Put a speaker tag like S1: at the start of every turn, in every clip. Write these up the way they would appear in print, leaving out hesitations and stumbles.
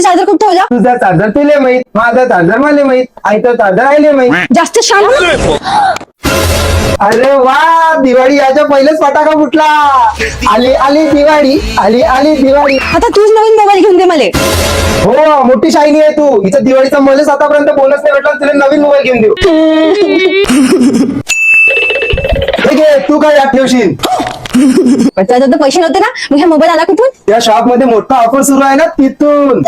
S1: Charger कुठे ठेवला?
S2: तुझा चार्जर तुले माहित, माझा चार्जर मला माहित, आईचा चार्जर आले माहित.
S1: जास्त शांत.
S2: अरे वा, दिवाळी याच्या पहिलेच फटाका फुटला. आली आली दिवाळी, आली आली दिवाळी.
S1: आता तूच नवीन मोबाईल घेऊन दे मला.
S2: हो, मोठी शायनी आहे तू. हिचा दिवाळीचा मलाच आतापर्यंत बोनस नाही भेटला, तुला नवीन मोबाईल घेऊन देऊ. ठीक आहे, तू काय याद ठेवशील?
S1: पण त्याच्यात तर पैसे नव्हते ना, मग ह्या मोबाईल आला कुठून?
S2: या शॉप मध्ये मोठा ऑफर सुरू आहे ना, तिथून.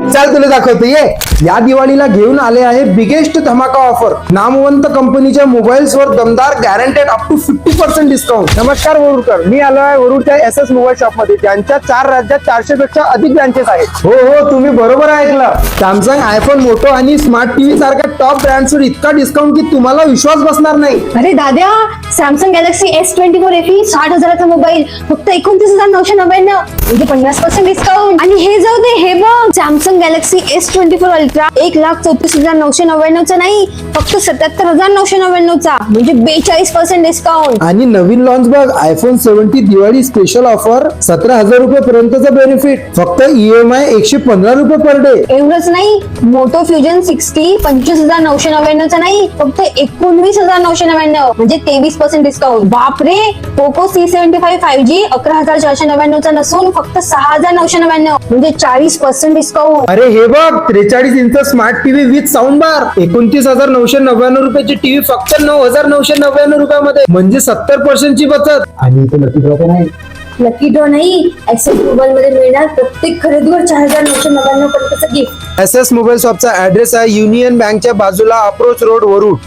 S2: चल तुला दाखवतो ये. या दिवाळीला घेऊन आले आहे बिगेस्ट धमाका ऑफर. नामवंत कंपनीच्या मोबाईल्स वर दमदार गॅरंटेड अप टू 50% डिस्काउंट. नमस्कार वरुडकर, मी आलो आहे वरुडच्या SS मोबाईल शॉप मध्ये, ज्यांच्या 4 राज्यात 400 पेक्षा अधिक ब्रांचेस आहेत. हो हो, तुम्ही बरोबर ऐकलं. सॅमसंग, आयफोन, मोटो आणि स्मार्ट टीव्ही सारख्या टॉप ब्रँड्सवर इतका डिस्काउंट की तुम्हाला विश्वास बसणार नाही.
S1: अरे दादा, सॅमसंग गॅलेक्सी S24 FE 60,000चा मोबाईल फक्त 29,999, म्हणजे 50% डिस्काउंट. आणि हे जाऊ दे, हे बघ, सॅमसंग गॅलेक्सी S24 अल्ट्रा 1,34,999चा नाही, फक्त 77,999चा, म्हणजे 42% डिस्काउंट.
S2: आणि नवीन लॉन्च बघ, आयफोन 70 दिवाळी स्पेशल ऑफर 17,000 रुपये पर्यंतचा बेनिफिट, फक्त EMI 115 रुपये पर डे.
S1: एवढंच नाही, मोटो फ्युजन 60 25,999चा नाही, फक्त 19,999, म्हणजे 23% डिस्काउंट. बापरे, पोको C75 5G 11,499चा नसून फक्त 6,999, म्हणजे 40% डिस्काउंट.
S2: अरे हे बघ, 43 inch smart TV with sound bar 29,999 रुपयाची टीव्ही फक्त 9,999 रुपयामध्ये, म्हणजे 70% ची बचत. आणि इथे लकी ड्रॉ पण आहे.
S1: लकी ड्रॉ नाही, ऍक्सेस मोबाईल मध्ये मिळणार प्रत्येक खरेदीवर 4,999 पर्यंतचा गिफ्ट.
S2: SS मोबाईल शॉपचा ऍड्रेस आहे युनियन बँकच्या बाजूला, अप्रोच रोड, वरुड.